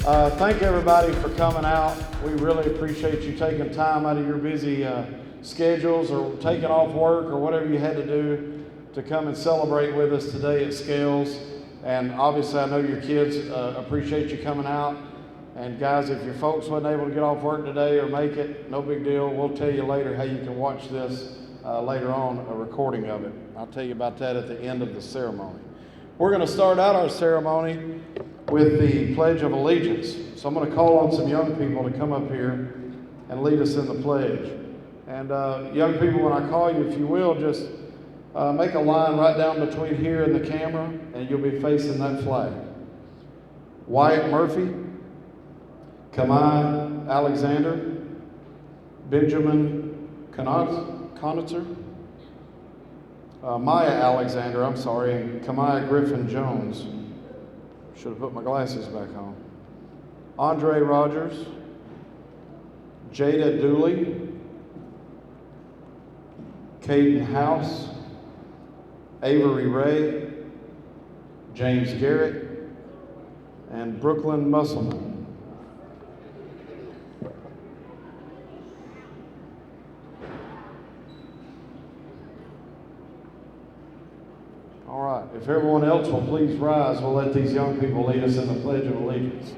Thank everybody for coming out. We really appreciate you taking time out of your busy schedules or taking off work or whatever you had to do to come and celebrate with us today at Scales. And obviously I know your kids appreciate you coming out. And guys, if your folks wasn't able to get off work today or make it, no big deal. We'll tell you later how you can watch this later on, a recording of it. I'll tell you about that at the end of the ceremony. We're going to start out our ceremony with the Pledge of Allegiance. So I'm going to call on some young people to come up here and lead us in the pledge. And young people, when I call you, if you will, just make a line right down between here and the camera, and you'll be facing that flag. Wyatt Murphy, Kamai Alexander, Benjamin Conitzer, Maya Alexander, and Kamai Griffin Jones. Should have put my glasses back on. Andre Rogers, Jada Dooley, Caden House, Avery Ray, James Garrett, and Brooklyn Musselman. All right, if everyone else will please rise, we'll let these young people lead us in the Pledge of Allegiance.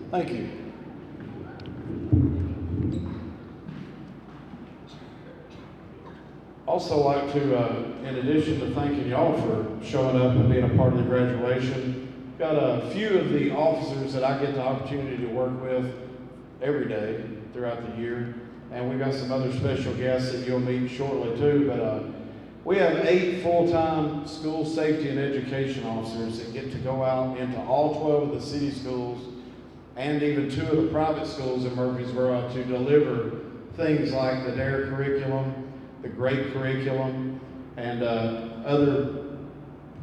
Thank you. Also like to, in addition to thanking y'all for showing up and being a part of the graduation, got a few of the officers that I get the opportunity to work with every day throughout the year. And we've got some other special guests that you'll meet shortly too. But we have 8 full-time school safety and education officers that get to go out into all 12 of the city schools and even 2 of the private schools in Murfreesboro to deliver things like the DARE curriculum, the GREAT curriculum, and other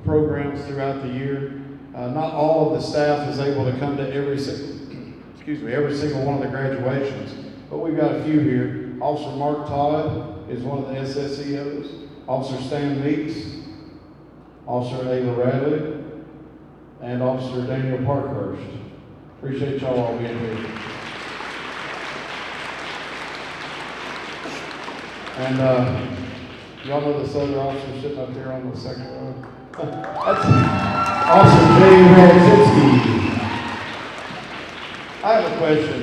programs throughout the year. Not all of the staff is able to come to every single one of the graduations, but we've got a few here. Officer Mark Todd is one of the SSEOs, Officer Stan Meeks, Officer Ayla Radley, and Officer Daniel Parkhurst. Appreciate y'all all being here. And y'all know this other officer sitting up there on the second row? That's Officer Jay Radzitsky. I have a question.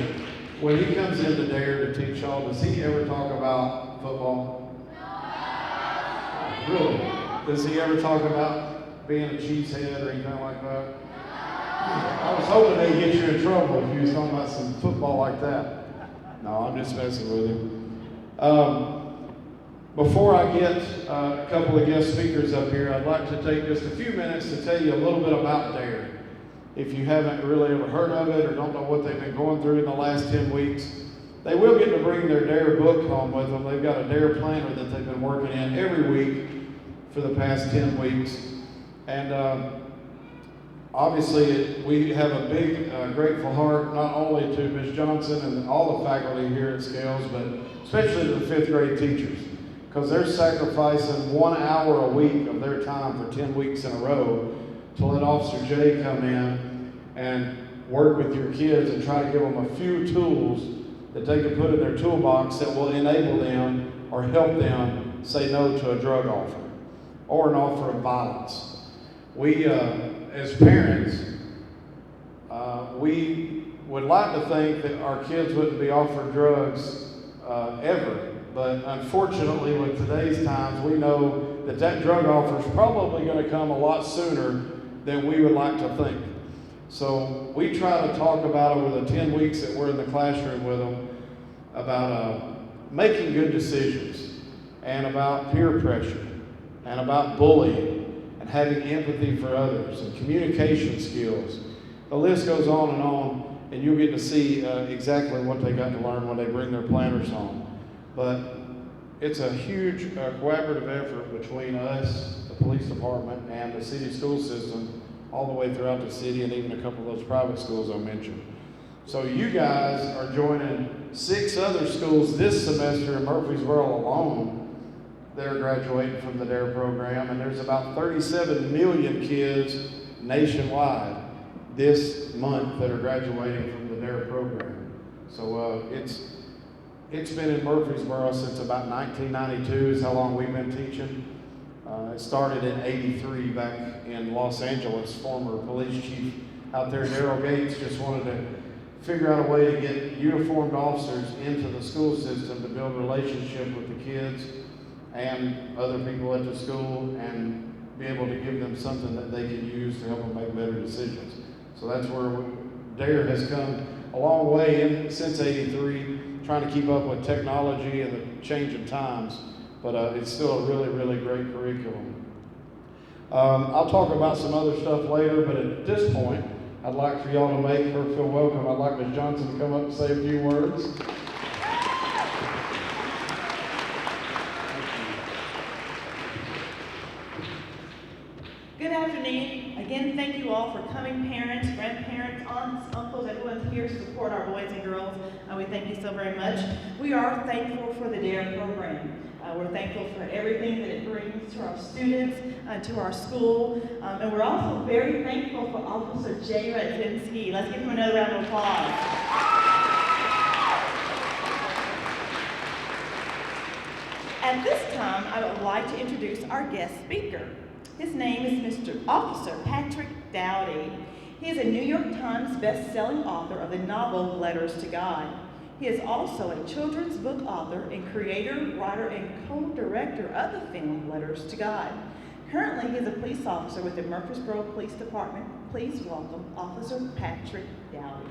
When he comes into DARE to teach y'all, does he ever talk about football? Really? Does he ever talk about being a cheesehead or anything like that? I was hoping they'd get you in trouble if you was talking about some football like that. No, I'm just messing with you. Before I get a couple of guest speakers up here, I'd like to take just a few minutes to tell you a little bit about DARE. If you haven't really ever heard of it or don't know what they've been going through in the last 10 weeks, they will get to bring their DARE book home with them. They've got a DARE planner that they've been working in every week for the past 10 weeks. And obviously, we have a big, grateful heart, not only to Ms. Johnson and all the faculty here at Scales, but especially to the 5th grade teachers, because they're sacrificing 1 hour a week of their time for 10 weeks in a row to let Officer Jay come in and work with your kids and try to give them a few tools that they can put in their toolbox that will enable them or help them say no to a drug offer or an offer of violence. We, as parents, we would like to think that our kids wouldn't be offered drugs ever, but unfortunately with today's times, we know that that drug offer is probably going to come a lot sooner than we would like to think. So we try to talk about over the 10 weeks that we're in the classroom with them about making good decisions and about peer pressure and about bullying and having empathy for others and communication skills. The list goes on, and you'll get to see exactly what they got to learn when they bring their planners home. But it's a huge collaborative effort between us, the police department, and the city school system, all the way throughout the city and even a couple of those private schools I mentioned. So you guys are joining 6 other schools this semester in Murfreesboro alone that are graduating from the DARE program, and there's about 37 million kids nationwide this month that are graduating from the DARE program. So it's been in Murfreesboro since about 1992 is how long we've been teaching. It started in '83 back in Los Angeles. Former police chief out there, Daryl Gates, just wanted to figure out a way to get uniformed officers into the school system to build a relationship with the kids and other people at the school and be able to give them something that they can use to help them make better decisions. So that's where DARE has come a long way since '83, trying to keep up with technology and the changing times, but it's still a really, really great curriculum. I'll talk about some other stuff later, but at this point, I'd like for y'all to make her feel welcome. I'd like Ms. Johnson to come up and say a few words. Good afternoon. Again, thank you all for coming, parents, grandparents, aunts, uncles, everyone's here to support our boys and girls. We thank you so very much. We are thankful for the DARE program. We're thankful for everything that it brings to our students, to our school, and we're also very thankful for Officer Jay Radzinski. Let's give him another round of applause. At this time, I would like to introduce our guest speaker. His name is Mr. Officer Patrick Doughtie. He is a New York Times best-selling author of the novel Letters to God. He is also a children's book author and creator, writer, and co-director of the film Letters to God. Currently, he is a police officer with the Murfreesboro Police Department. Please welcome Officer Patrick Doughtie.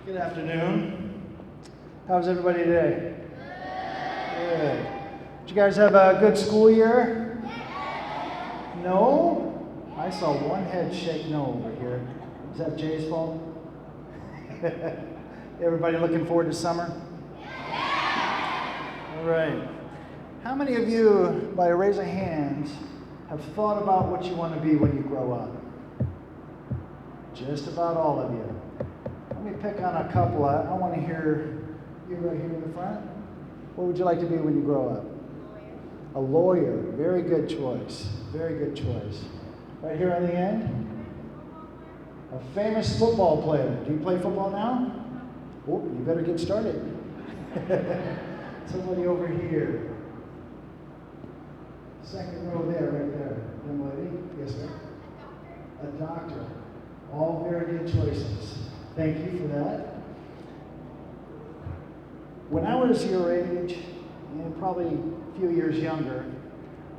Good afternoon. How's everybody today? Good. Did you guys have a good school year? No? I saw one head shake no over here. Is that Jay's fault? Everybody looking forward to summer? All right. How many of you, by a raise of hands, have thought about what you want to be when you grow up? Just about all of you. Let me pick on a couple. I want to hear you right here in the front. What would you like to be when you grow up? A lawyer. Very good choice. Very good choice. Right here on the end. A famous football player. Do you play football now? Oh, you better get started. Somebody over here. Second row there, right there. Young lady. Yes, sir. A doctor. All very good choices. Thank you for that. When I was your age, and probably a few years younger,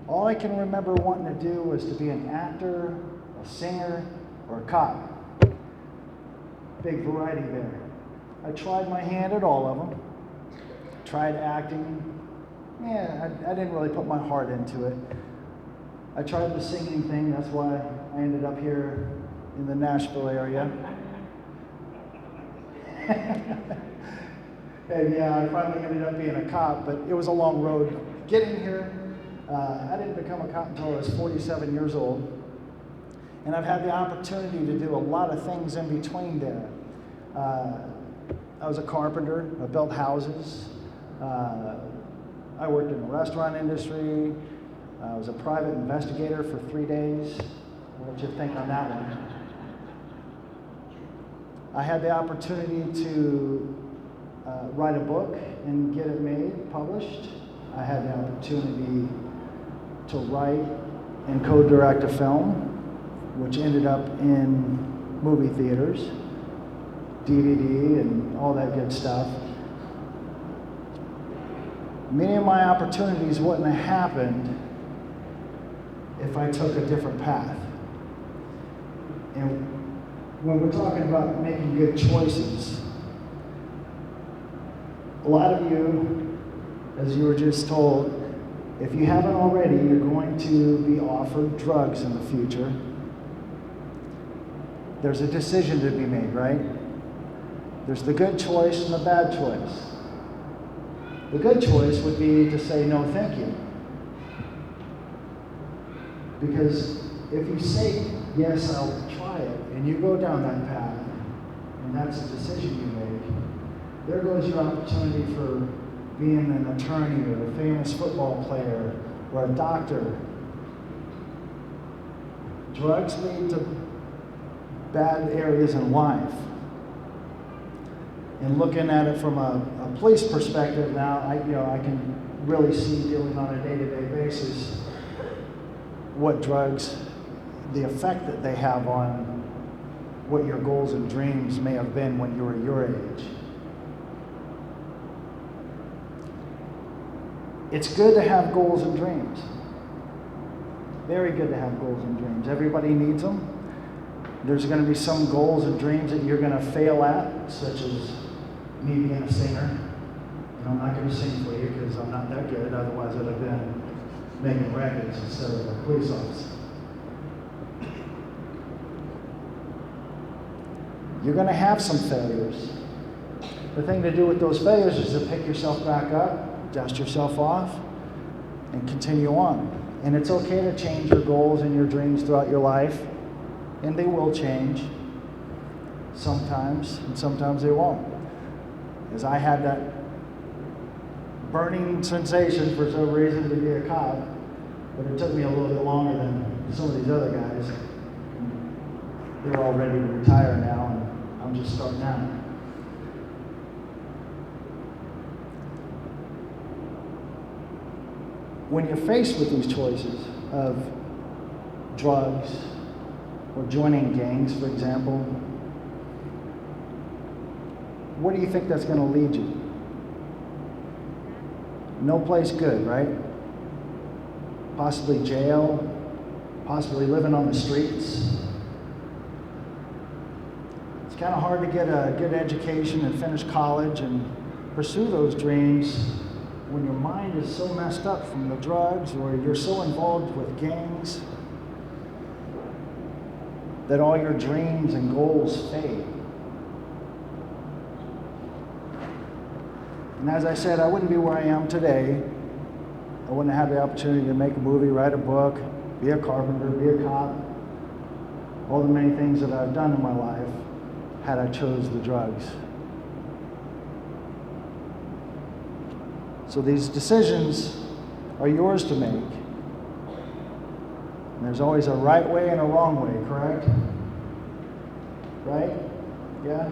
all I can remember wanting to do was to be an actor, a singer, or a cop. Big variety there. I tried my hand at all of them. Tried acting. Yeah, I didn't really put my heart into it. I tried the singing thing. That's why I ended up here in the Nashville area. And yeah, I finally ended up being a cop, but it was a long road getting here. I didn't become a cop until I was 47 years old. And I've had the opportunity to do a lot of things in between there. I was a carpenter. I built houses. I worked in the restaurant industry. I was a private investigator for 3 days. What did you think on that one? I had the opportunity to write a book and get it made, published. I had the opportunity to write and co-direct a film, which ended up in movie theaters, DVD, and all that good stuff. Many of my opportunities wouldn't have happened if I took a different path. And when we're talking about making good choices, a lot of you, as you were just told, if you haven't already, you're going to be offered drugs in the future. there's a decision to be made, right? There's the good choice and the bad choice. The good choice would be to say no thank you. Because if you say, yes, I'll try it, and you go down that path, and that's a decision you make, there goes your opportunity for being an attorney or a famous football player or a doctor. Drugs lead to bad areas in life. And looking at it from a police perspective now, I can really see, dealing on a day-to-day basis, what drugs, the effect that they have on what your goals and dreams may have been when you were your age. It's good to have goals and dreams. Very good to have goals and dreams. Everybody needs them. There's going to be some goals and dreams that you're going to fail at, such as me being a singer. And I'm not going to sing for you because I'm not that good. Otherwise, I'd have been making records instead of a police officer. You're going to have some failures. The thing to do with those failures is to pick yourself back up, dust yourself off, and continue on. And it's okay to change your goals and your dreams throughout your life, and they will change sometimes, and sometimes they won't. As I had that burning sensation for some reason to be a cop, but it took me a little bit longer than some of these other guys. They're all ready to retire now, and I'm just starting out. When you're faced with these choices of drugs or joining gangs, for example, where do you think that's going to lead you? No place good, right? Possibly jail, possibly living on the streets. It's kind of hard to get a good education and finish college and pursue those dreams when your mind is so messed up from the drugs, or you're so involved with gangs that all your dreams and goals fade. And as I said, I wouldn't be where I am today. I wouldn't have the opportunity to make a movie, write a book, be a carpenter, be a cop, all the many things that I've done in my life had I chose the drugs. So these decisions are yours to make. And there's always a right way and a wrong way, correct? Right? Yeah?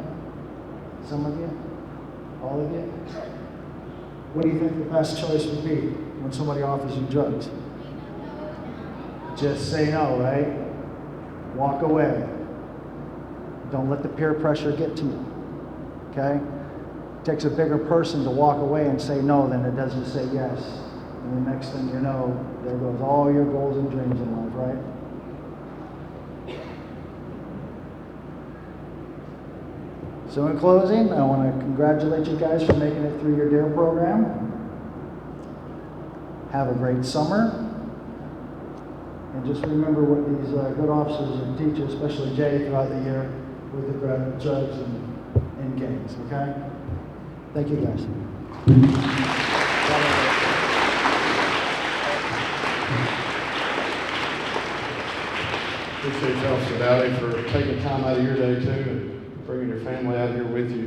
Some of you? All of you? What do you think the best choice would be when somebody offers you drugs? Just say no, right? Walk away. Don't let the peer pressure get to you. Okay? It takes a bigger person to walk away and say no than it does to say yes. And the next thing you know, there goes all your goals and dreams in life, right? So in closing, I want to congratulate you guys for making it through your DARE program. Have a great summer. And just remember what these good officers and teachers, especially Jay, throughout the year with the drugs and gangs, okay? Thank you, guys. Appreciate you, Officer Doughtie, for taking time out of your day too, and bringing your family out here with you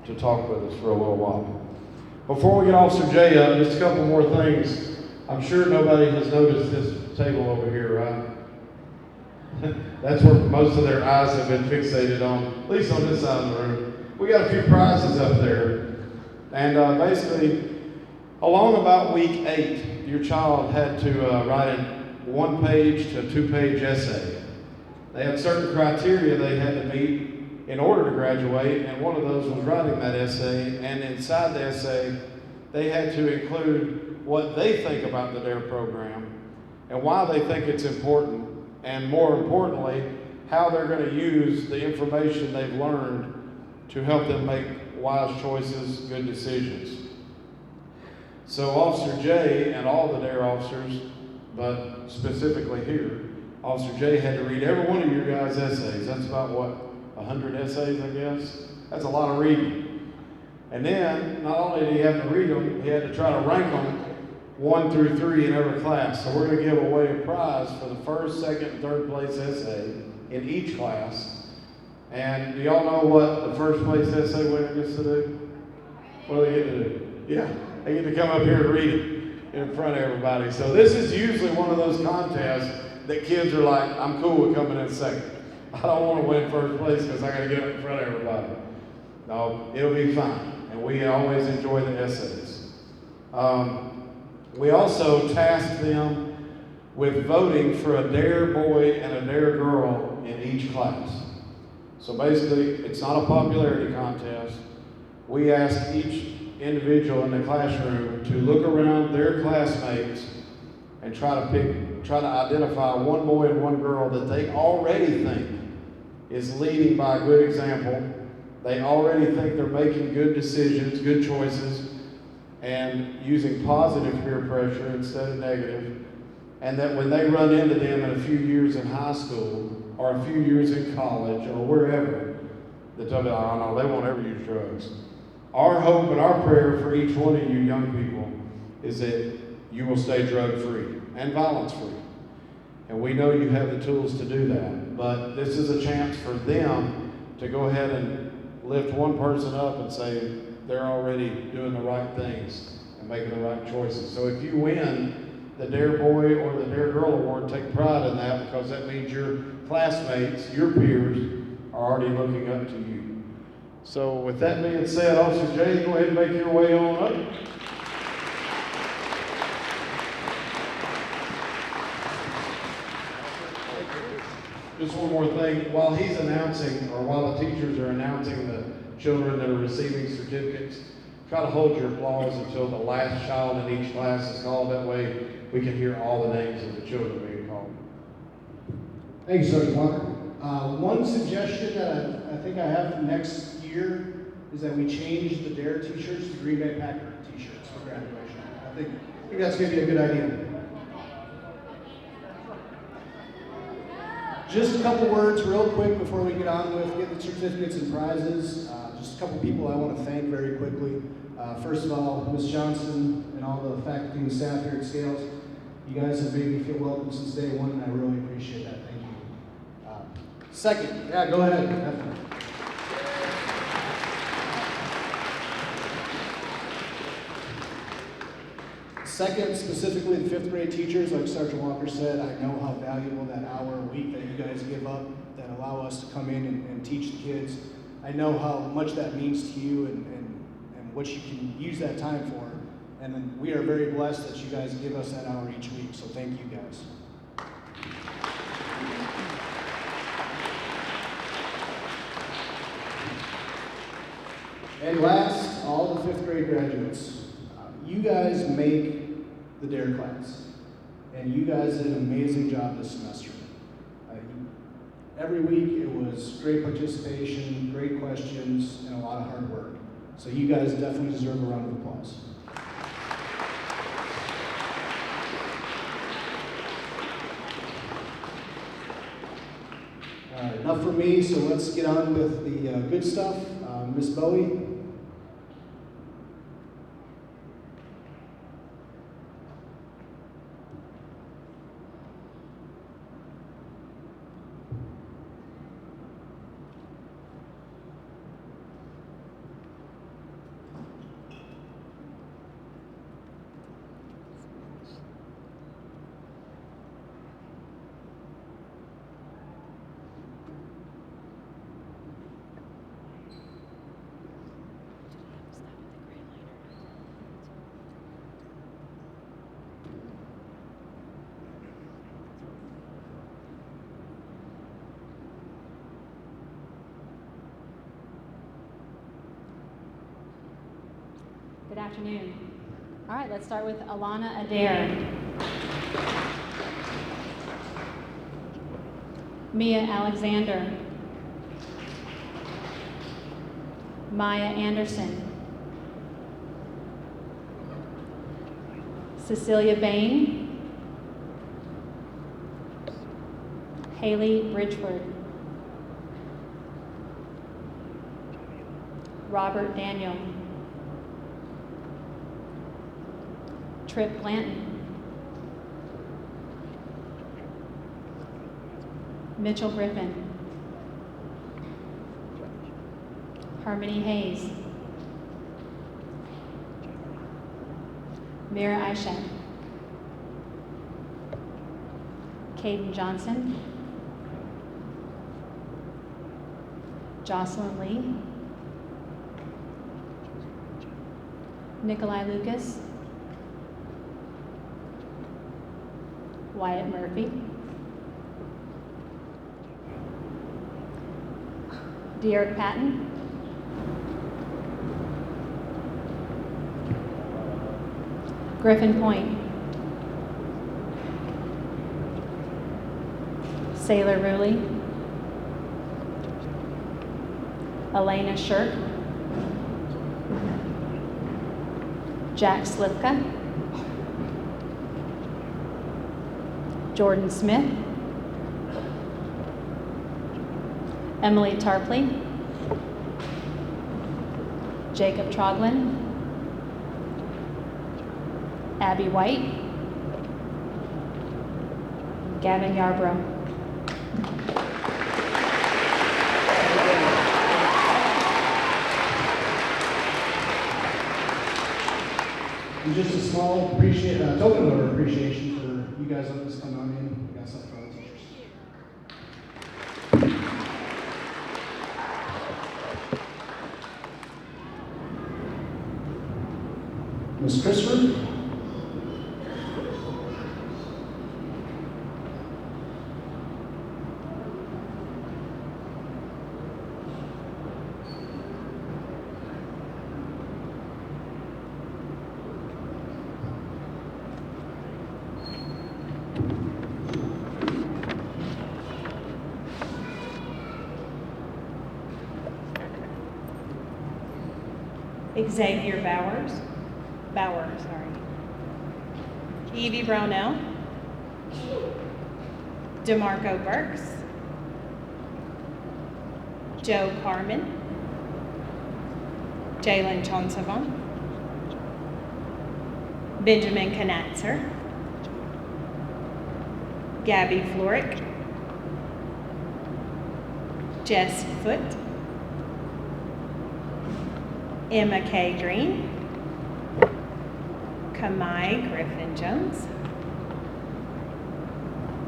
to talk with us for a little while. Before we get Officer Jay up, just a couple more things. I'm sure nobody has noticed this table over here, right? That's where most of their eyes have been fixated on, at least on this side of the room. We got a few prizes up there. And basically, along about week 8, your child had to write a 1-page to 2-page essay. They had certain criteria they had to meet in order to graduate, and one of those was writing that essay. And inside the essay, they had to include what they think about the DARE program and why they think it's important, and more importantly, how they're going to use the information they've learned to help them make wise choices, good decisions. So Officer Jay and all the DARE officers, but specifically here, Officer Jay had to read every one of your guys' essays. That's about, what, 100 essays, I guess? That's a lot of reading. And then, not only did he have to read them, he had to try to rank them 1 through 3 in every class. So we're going to give away a prize for the first, second, and third place essay in each class. And do y'all know what the first place essay winner gets to do? What do they get to do? Yeah, they get to come up here and read it in front of everybody. So this is usually one of those contests that kids are like, I'm cool with coming in second. I don't want to win first place because I got to get up in front of everybody. No, it'll be fine. And we always enjoy the essays. We also tasked them with voting for a dare boy and a dare girl in each class. So basically, it's not a popularity contest. We asked each individual in the classroom to look around their classmates and try to identify one boy and one girl that they already think is leading by a good example. They already think they're making good decisions, good choices, and using positive peer pressure instead of negative. And that when they run into them in a few years in high school or a few years in college or wherever, that they'll be like, oh no, they won't ever use drugs. Our hope and our prayer for each one of you young people is that you will stay drug-free and violence-free. And we know you have the tools to do that. But this is a chance for them to go ahead and lift one person up and say they're already doing the right things and making the right choices. So if you win the Dare Boy or the Dare Girl Award, take pride in that, because that means your classmates, your peers, are already looking up to you. So with that being said, Officer Jay, go ahead and make your way on up. Just one more thing, while he's announcing, or while the teachers are announcing the children that are receiving certificates, try to hold your applause until the last child in each class is called. That way we can hear all the names of the children being called. Thank you, Sergeant Walker. One suggestion that I think I have for next year is that we change the DARE t-shirts to Green Bay Packer t-shirts for graduation. I think that's going to be a good idea. Just a couple words real quick before we get on with getting the certificates and prizes. Just a couple people I want to thank very quickly. First of all, Ms. Johnson and all the faculty and staff here at Scales. You guys have made me feel welcome since day one, and I really appreciate that. Thank you. Second, yeah, go ahead. Definitely. Second, specifically the fifth grade teachers, like Sergeant Walker said, I know how valuable that hour a week that you guys give up that allow us to come in and teach the kids. I know how much that means to you and what you can use that time for. And then we are very blessed that you guys give us that hour each week, so thank you guys. And last, all the fifth grade graduates. You guys make the DARE class, and you guys did an amazing job this semester. Every week it was great participation, great questions, and a lot of hard work. So you guys definitely deserve a round of applause. All right, enough for me, so let's get on with the good stuff. Ms. Bowe. Good afternoon. All right, let's start with Alana Adair. Mia Alexander. Maya Anderson. Cecilia Bain. Haley Bridgeford. Robert Daniel. Trip Blanton. Mitchell Griffin. Harmony Hayes. Mira Aisha. Caden Johnson. Jocelyn Lee. Nikolai Lucas. Wyatt Murphy. De'Eric Patton. Griffin Point. Sailor Ruley. Elena Shirk. Jack Slipka. Jordan Smith. Emaleigh Tarpley. Jacob Troglin. Abby White. Gavin Yarbrough. And just a small token of appreciation for you guys letting us come on in. We got something for all the teachers. Ms. Christopher. Xavier Bauer, Evie Brownell, DeMarco Burks, Joe Carmen, Jalen Chonsavon, Benjamin Knatzer, Gabby Florick, Jess Foote, Emma K. Green, Kamai Griffin-Jones,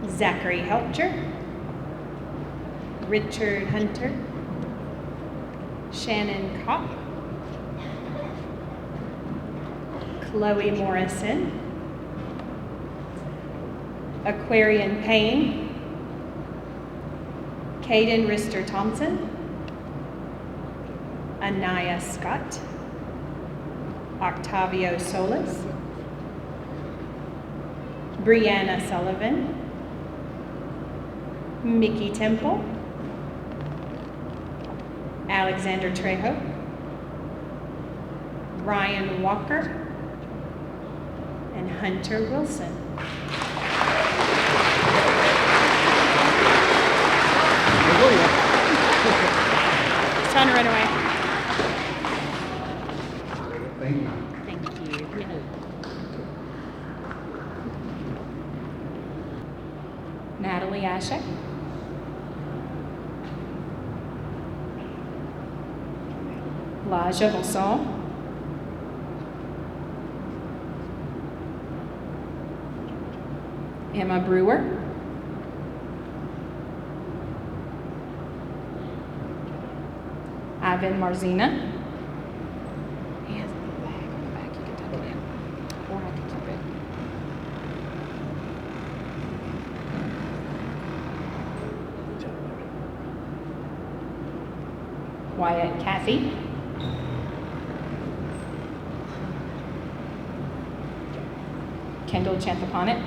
Zachary Helpcher, Richard Hunter, Shannon Kopp, Chloe Morrison, Aquarian Payne, Caden Rister Thompson, Anaya Scott, Octavio Solis, Brianna Sullivan, Mickey Temple, Alexander Trejo, Ryan Walker, and Hunter Wilson. He's trying to run away. Thank you. Thank you. Natalie Ashek. Laja Rosson. Emma Brewer. Ivan Marzina. He has a little bag on the back. You can tuck it in. Or I can keep it. Wyatt Cassie. Kendall Chanthaponnett.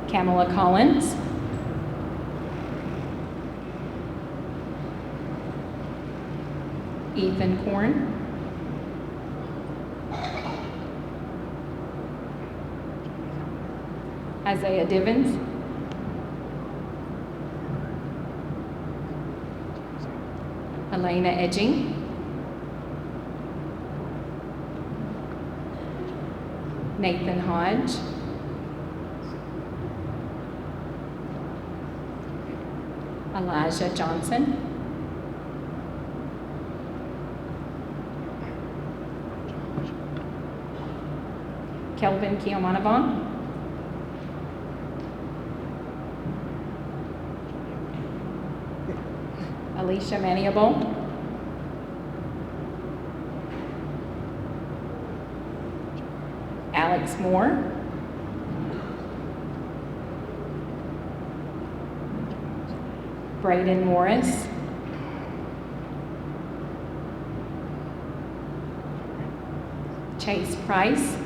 Kamala Collins. Ethan Korn. Isaiah Divins, Elena Edging, Nathan Hodge, Elijah Johnson, Kelvin Kiyomanavon, Alicia Maniable, Alex Moore, Braden Morris, Chase Price,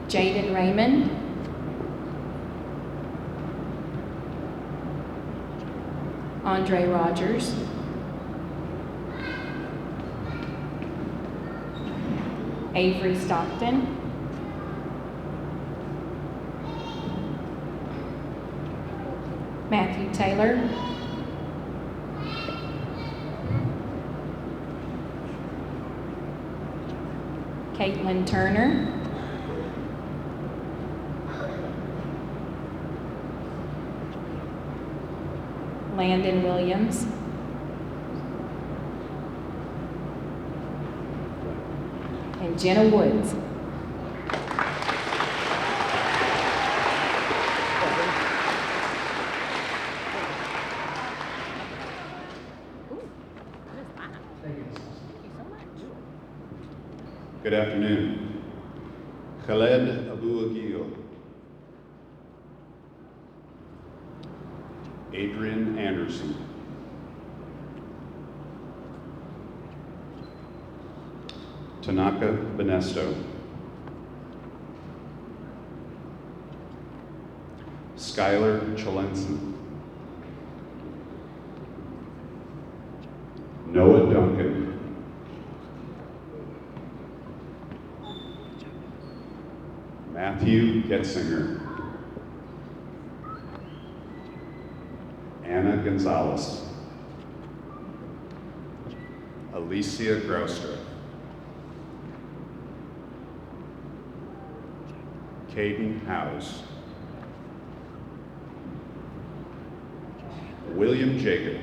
Jaden Raymond, Andre Rogers, Avery Stockton, Matthew Taylor, Caitlin Turner, Landon Williams, and Jenna Woods. Good afternoon. Khaled Abu Agil, Adrian Anderson, Tanaka Benesto, Skylar Chalenson, Noah Duncan, Matthew Getzinger, Anna Gonzalez, Alicia Grouster, Caden House, William Jacob,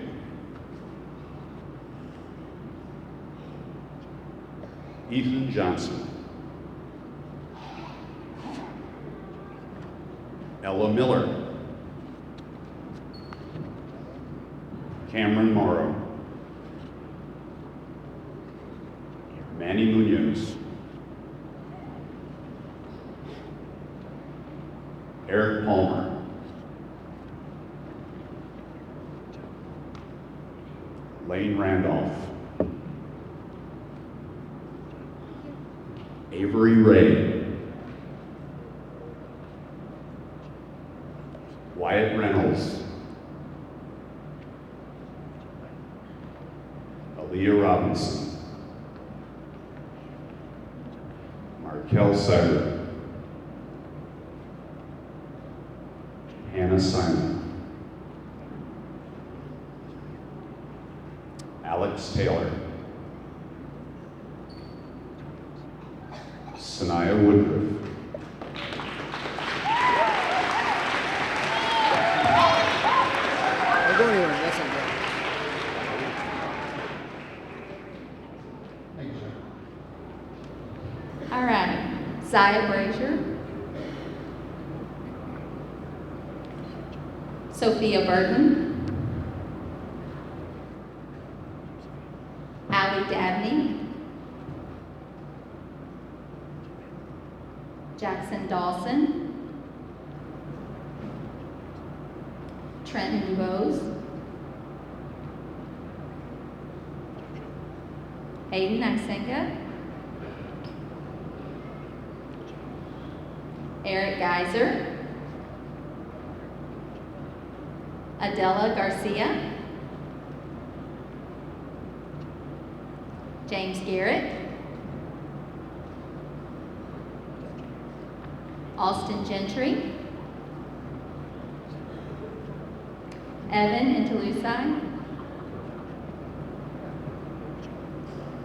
Ethan Johnson, Ella Miller, Cameron Morrow, Manny Munoz, Eric Palmer, Lane Randolph, Avery Ray, Wyatt Reynolds, Aaliyah Robinson, Markel Sider, Hannah Simon, Alex Taylor, Sanaya Woodruff, All right, Zaya Brazier, Sophia Burton, Allie Dabney, Jackson Dawson, Trenton DuBose, Hayden Isenga, Eric Geiser, Adela Garcia, James Garrett, Austin Gentry, Evan Intalusai,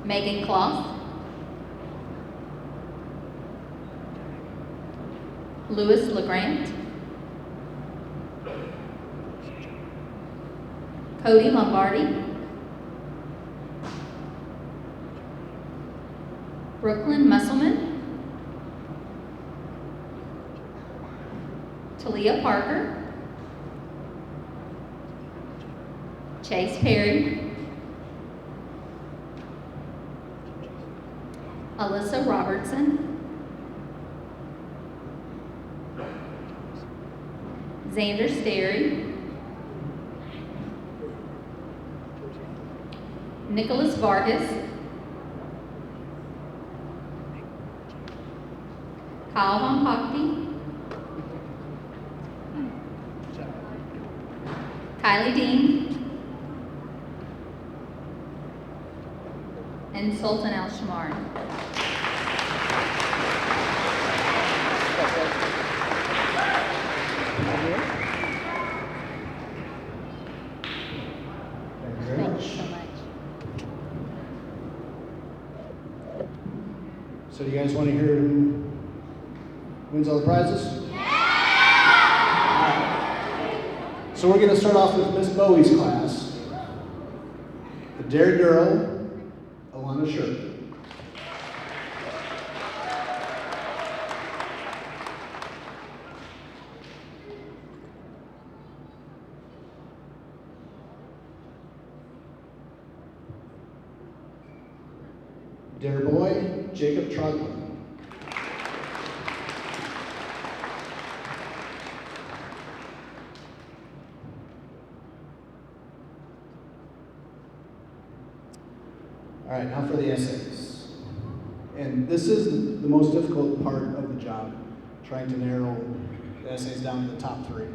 Megan Kloss, Louis LeGrant, Cody Lombardi, Brooklyn Musselman, Talia Parker, Chase Perry, Alyssa Robertson, Xander Sterry, Nicholas Vargas, Kyle Von Pockty, Kylie Dean, and Sultan Al-Shamar. Thank you so much. So do you guys want to hear who wins all the prizes? So we're going to start off with Miss Bowe's class. The Dare Girl, Alana Shirk. Dare Boy, Jacob Trotman. All right, now for the essays. And this is the most difficult part of the job, trying to narrow the essays down to the top three.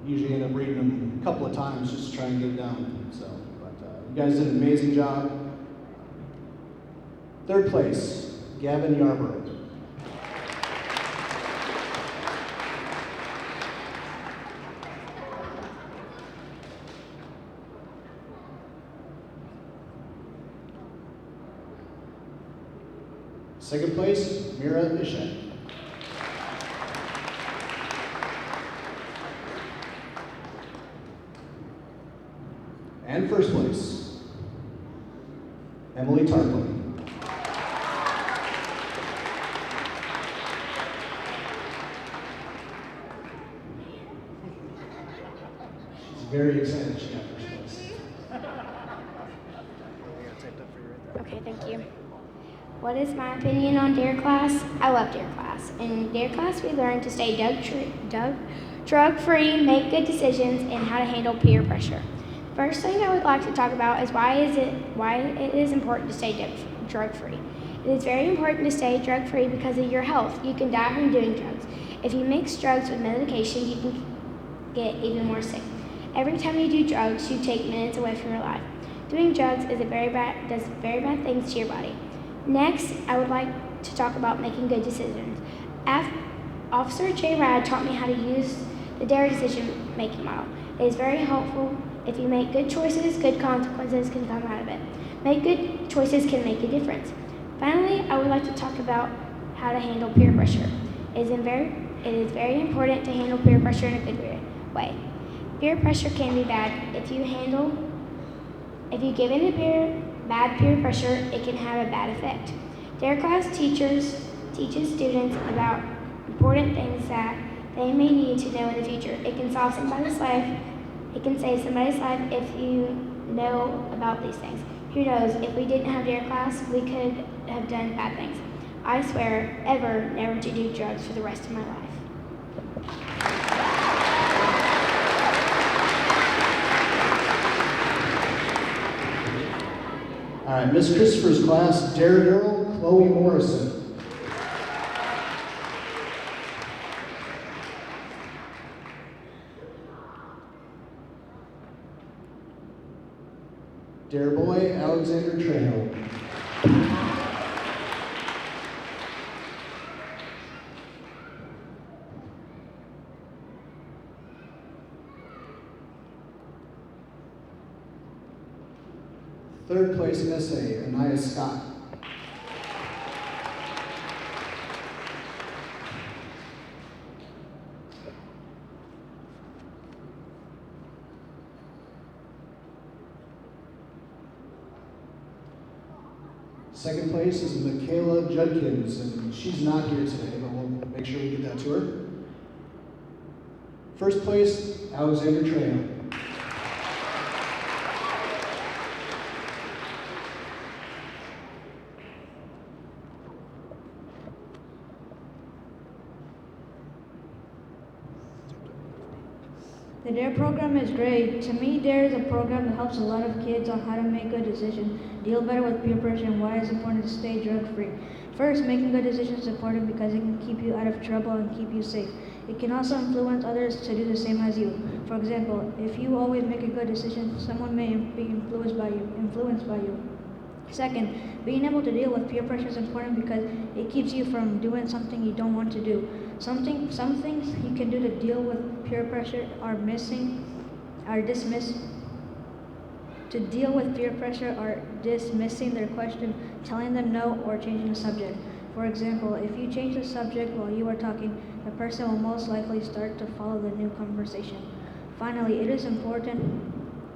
Usually end up reading them a couple of times just to try and get it down. So, but you guys did an amazing job. Third place, Gavin Yarborough. Second place, Mira Ishak. And first place, Emaleigh Tarpley. She's very excited she got first place. Okay, thank you. What is my opinion on Dare class? I love Dare class. In Dare class, we learn to stay drug-free, make good decisions, and how to handle peer pressure. First thing I would like to talk about is why it is important to stay drug-free. It is very important to stay drug-free because of your health. You can die from doing drugs. If you mix drugs with medication, you can get even more sick. Every time you do drugs, you take minutes away from your life. Doing drugs does very bad things to your body. Next, I would like to talk about making good decisions. Officer J. Rad taught me how to use the DARE decision-making model. It is very helpful. If you make good choices, good consequences can come out of it. Make good choices can make a difference. Finally, I would like to talk about how to handle peer pressure. It is very important to handle peer pressure in a good way. Peer pressure can be bad. If you give in to bad peer pressure, it can have a bad effect. DARE class teaches students about important things that they may need to know in the future. It can solve somebody's life. It can save somebody's life if you know about these things. Who knows, if we didn't have DARE class, we could have done bad things. I swear, ever, never to do drugs for the rest of my life. All right, Miss Christopher's class, Dare Girl, Chloe Morrison. Dare Boy, Alexander Trejo. Third place essay, Anaya Scott. Second place is Michaela Judkins, and she's not here today, but we'll make sure we get that to her. First place, Alexander Trejo. The DARE program is great. To me, DARE is a program that helps a lot of kids on how to make good decisions, deal better with peer pressure, and why it's important to stay drug-free. First, making good decisions is important because it can keep you out of trouble and keep you safe. It can also influence others to do the same as you. For example, if you always make a good decision, someone may be influenced by you. Second, being able to deal with peer pressure is important because it keeps you from doing something you don't want to do. Some things you can do to deal with peer pressure are dismissing their question, telling them no, or changing the subject. For example, if you change the subject while you are talking, the person will most likely start to follow the new conversation. Finally, it is important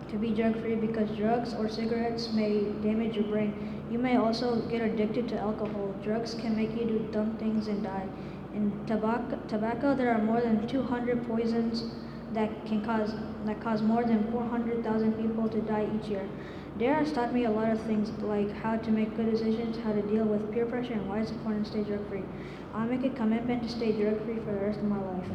to be drug-free because drugs or cigarettes may damage your brain. You may also get addicted to alcohol. Drugs can make you do dumb things and die. In tobacco, there are more than 200 poisons that cause more than 400,000 people to die each year. DARE has taught me a lot of things, like how to make good decisions, how to deal with peer pressure, and why it's important to stay drug-free. I'll make a commitment to stay drug-free for the rest of my life.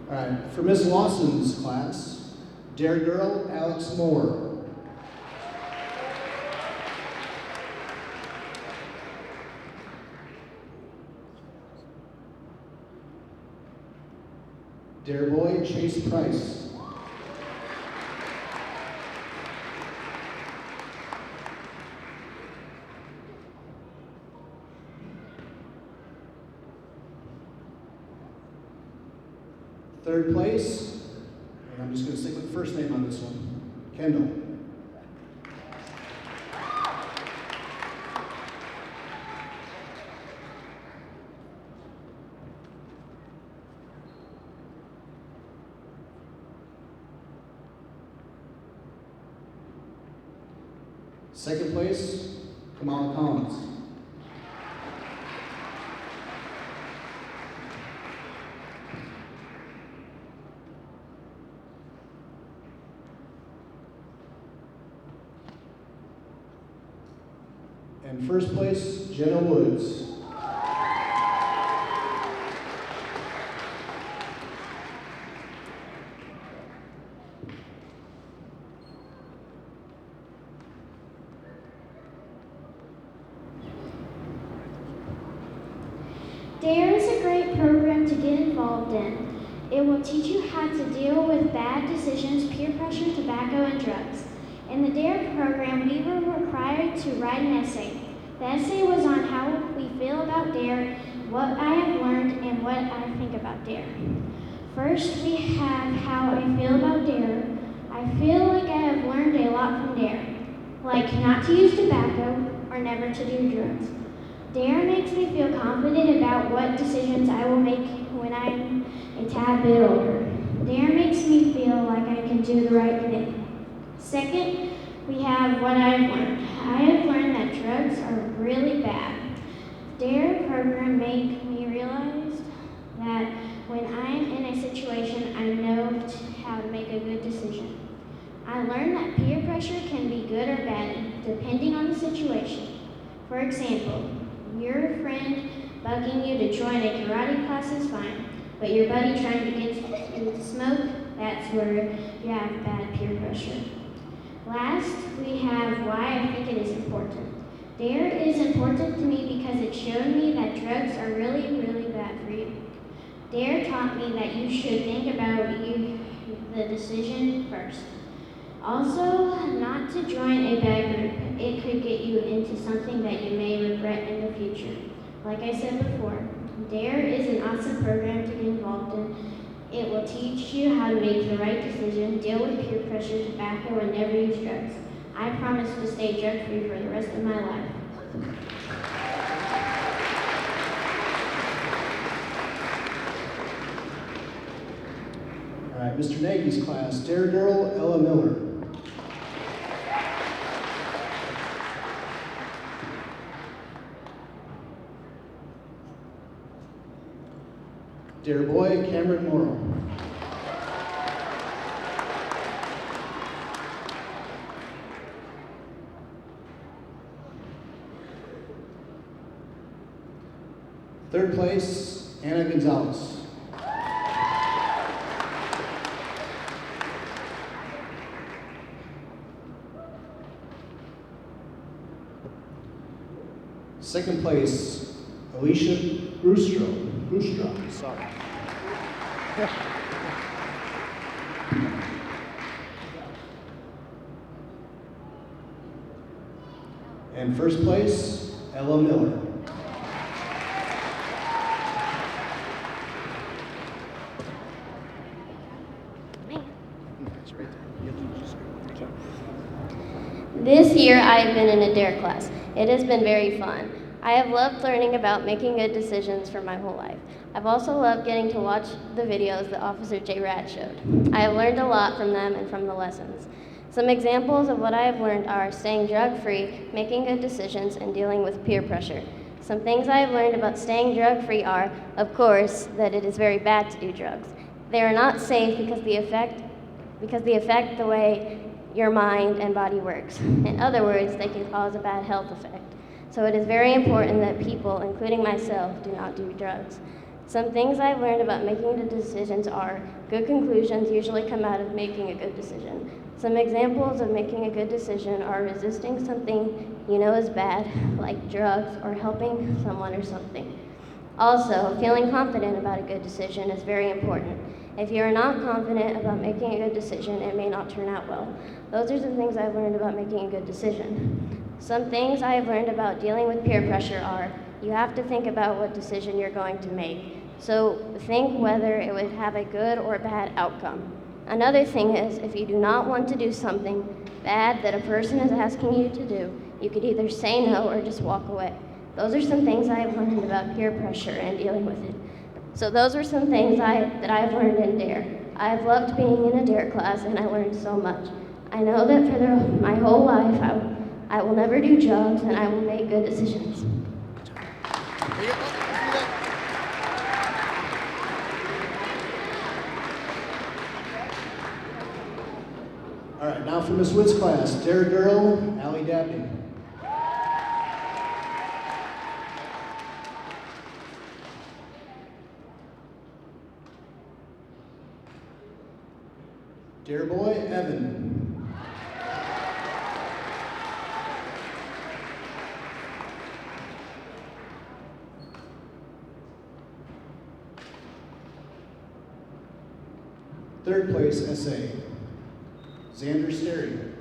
All right, for Miss Lawson's class, DARE girl, Alex Moore. DARE boy, Chase Price. Third place, and I'm just going to stick with the first name on this one, Kendall. Second place, Kamala Collins. And first place, Jenna Woods. DARE is a great program to get involved in. It will teach you how to deal with bad decisions, peer pressure, tobacco, and drugs. In the DARE program, we were required to write an essay. The essay was on how we feel about DARE, what I have learned, and what I think about DARE. First, we have how I feel about DARE. I feel like I have learned a lot from DARE, like not to use tobacco or never to do drugs. DARE makes me feel confident about what decisions I will make when I'm a tad bit older. DARE makes me feel like I can do the right thing. Second, we have what I have learned. I have learned that drugs are really bad. DARE program made me realize that when I'm in a situation, I know how to make a good decision. I learned that peer pressure can be good or bad, depending on the situation. For example, your friend bugging you to join a karate class is fine, but your buddy trying to get you to smoke, that's where you have bad peer pressure. Last, we have why I think it is important. DARE is important to me because it showed me that drugs are really, really bad for you. DARE taught me that you should think about the decision first. Also, not to join a bad group. It could get you into something that you may regret in the future. Like I said before, DARE is an awesome program to get involved in. It will teach you how to make the right decision, deal with peer pressure, tobacco, and never use drugs. I promise to stay drug-free for the rest of my life. All right, Mr. Nagy's class, Dare Girl, Ella Miller. Dare Boy, Cameron Morrow. Third place, Anna Gonzalez. Second place, Alicia Grustra, sorry. And first place, Ella Miller. This year I have been in a DARE class. It has been very fun. I have loved learning about making good decisions for my whole life. I've also loved getting to watch the videos that Officer J. Rad showed. I have learned a lot from them and from the lessons. Some examples of what I have learned are staying drug-free, making good decisions, and dealing with peer pressure. Some things I have learned about staying drug-free are, of course, that it is very bad to do drugs. They are not safe because they affect the way your mind and body works. In other words, they can cause a bad health effect. So it is very important that people, including myself, do not do drugs. Some things I've learned about making good decisions are good conclusions usually come out of making a good decision. Some examples of making a good decision are resisting something you know is bad, like drugs or helping someone or something. Also, feeling confident about a good decision is very important. If you are not confident about making a good decision, it may not turn out well. Those are some things I've learned about making a good decision. Some things I have learned about dealing with peer pressure are, you have to think about what decision you're going to make. So think whether it would have a good or bad outcome. Another thing is, if you do not want to do something bad that a person is asking you to do, you could either say no or just walk away. Those are some things I have learned about peer pressure and dealing with it. So those are some things that I've learned in DARE. I've loved being in a DARE class and I learned so much. I know that for my whole life I will never do drugs and I will make good decisions. All right, now for Ms. Whitt's class, Dare Girl, Allie Dabney. Dare Boy, Evan. Third place, SA, Xander Sterry.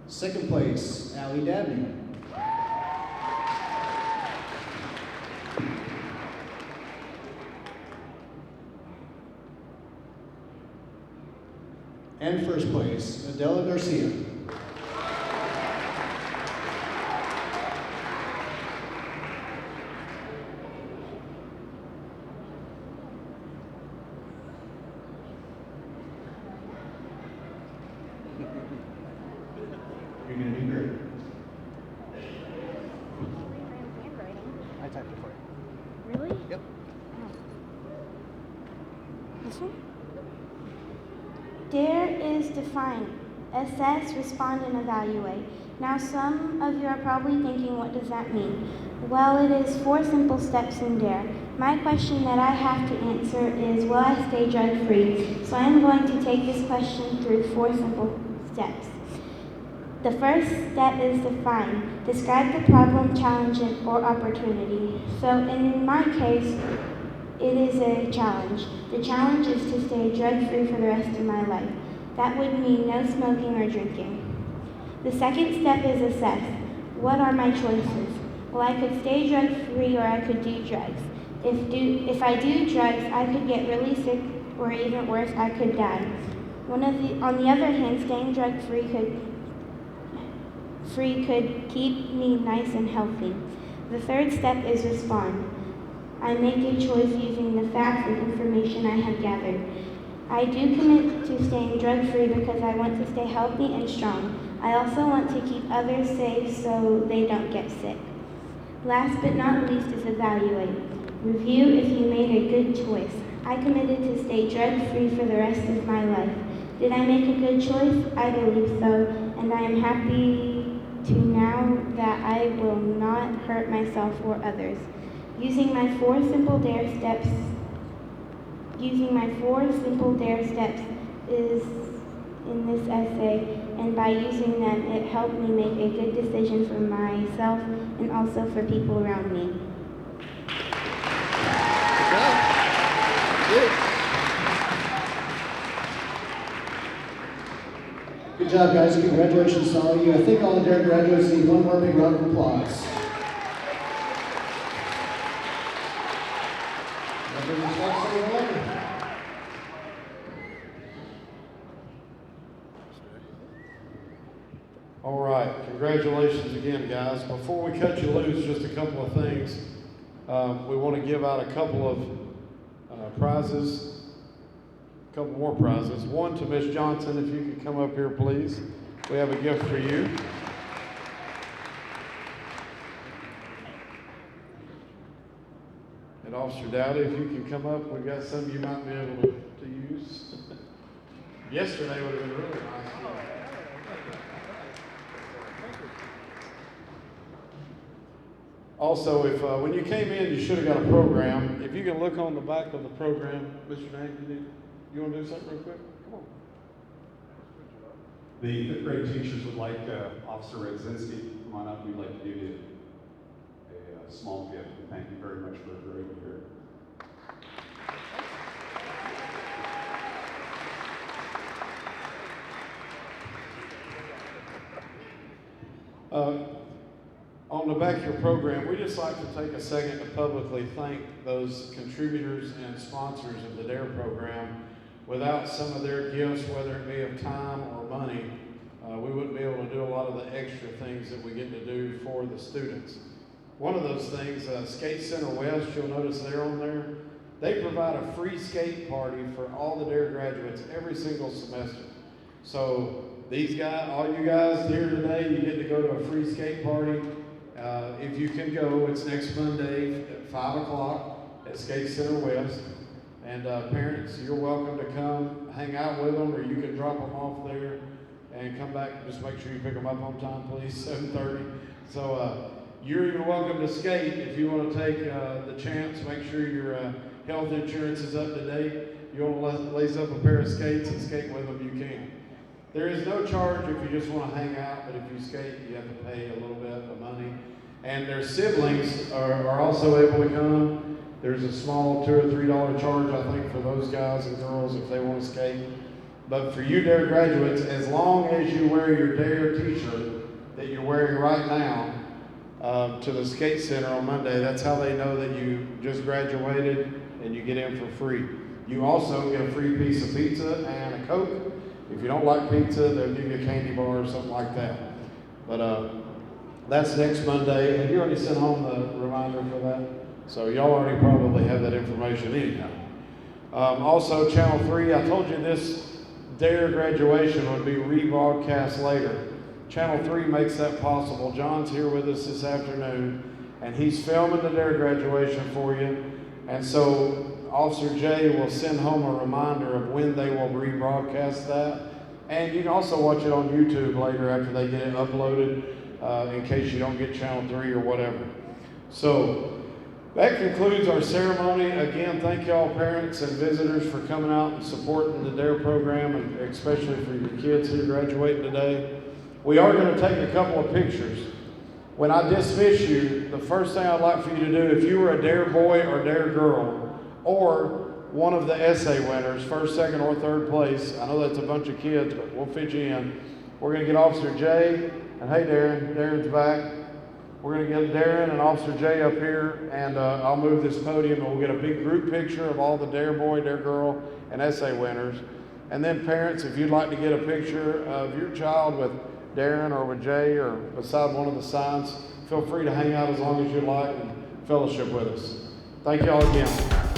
Second place, Allie Dabney. And first place, Adela Garcia. You're going to do great. I typed it for you. Really? Yep. This one? DARE is define, assess, respond, and evaluate. Now some of you are probably thinking, what does that mean? Well, it is 4 simple steps in DARE. My question that I have to answer is, will I stay drug-free? So I am going to take this question through 4 simple steps. The first step is define. Describe the problem, challenge, or opportunity. So in my case, it is a challenge. The challenge is to stay drug-free for the rest of my life. That would mean no smoking or drinking. The second step is assess. What are my choices? Well, I could stay drug-free or I could do drugs. If I do drugs, I could get really sick, or even worse, I could die. On the other hand, staying drug-free could keep me nice and healthy. The third step is respond. I make a choice using the facts and information I have gathered. I do commit to staying drug-free because I want to stay healthy and strong. I also want to keep others safe so they don't get sick. Last but not least is evaluate. Review if you made a good choice. I committed to stay drug-free for the rest of my life. Did I make a good choice? I believe so, and I am happy to now that I will not hurt myself or others. Using my 4 simple dare steps is in this essay, and by using them, it helped me make a good decision for myself and also for people around me. Good job, guys. Congratulations to all of you. I think all the DARE graduates need one more big round of applause. All right, congratulations again, guys. Before we cut you loose, just a couple of things. We want to give out a couple of prizes, a couple more prizes. One to Miss Johnson, if you could come up here, please. We have a gift for you. And Officer Doughtie, if you can come up, we've got some you might be able to use. Yesterday would have been really nice. Also, if when you came in, you should have got a program. If you can look on the back of the program, Mr. Nagy, you want to do something real quick? Come on. The 5th grade teachers would like Officer Redzinski to come on up. We'd like to give you a small gift. Thank you very much for a great year. On the back of your program, we just like to take a second to publicly thank those contributors and sponsors of the DARE program. Without some of their gifts, whether it be of time or money, we wouldn't be able to do a lot of the extra things that we get to do for the students. One of those things, Skate Center West, you'll notice they're on there. They provide a free skate party for all the DARE graduates every single semester. So these guys, all you guys here today, you get to go to a free skate party. If you can go, it's next Monday at 5 o'clock at Skate Center West. And parents, you're welcome to come hang out with them, or you can drop them off there and come back. Just make sure you pick them up on time, please, 7:30. So you're even welcome to skate if you want to take the chance. Make sure your health insurance is up to date. You want to lace up a pair of skates and skate with them, you can. There is no charge if you just want to hang out, but if you skate, you have to pay a little bit of money. And their siblings are also able to come. There's a small $2 or $3 charge, I think, for those guys and girls if they want to skate. But for you DARE graduates, as long as you wear your DARE t-shirt that you're wearing right now to the skate center on Monday, that's how they know that you just graduated and you get in for free. You also get a free piece of pizza and a Coke. If you don't like pizza, they'll give you a candy bar or something like that. But that's next Monday. Have you already sent home the reminder for that? So y'all already probably have that information anyhow. Also, Channel 3, I told you this DARE graduation would be rebroadcast later. Channel 3 makes that possible. John's here with us this afternoon, and he's filming the DARE graduation for you. And so Officer Jay will send home a reminder of when they will rebroadcast that. And you can also watch it on YouTube later after they get it uploaded, in case you don't get Channel 3 or whatever. So that concludes our ceremony. Again, thank you all parents and visitors for coming out and supporting the DARE program, and especially for your kids here graduating today. We are going to take a couple of pictures. When I dismiss you, the first thing I'd like for you to do, if you were a Dare boy or Dare girl, or one of the essay winners, first, second, or third place, I know that's a bunch of kids, but we'll fit you in. We're going to get Officer Jay, and hey Darren, Darren's back. We're going to get Darren and Officer Jay up here, and I'll move this podium, and we'll get a big group picture of all the Dare boy, Dare girl, and essay winners. And then parents, if you'd like to get a picture of your child with Darren or with Jay or beside one of the signs, feel free to hang out as long as you like and fellowship with us. Thank you all again.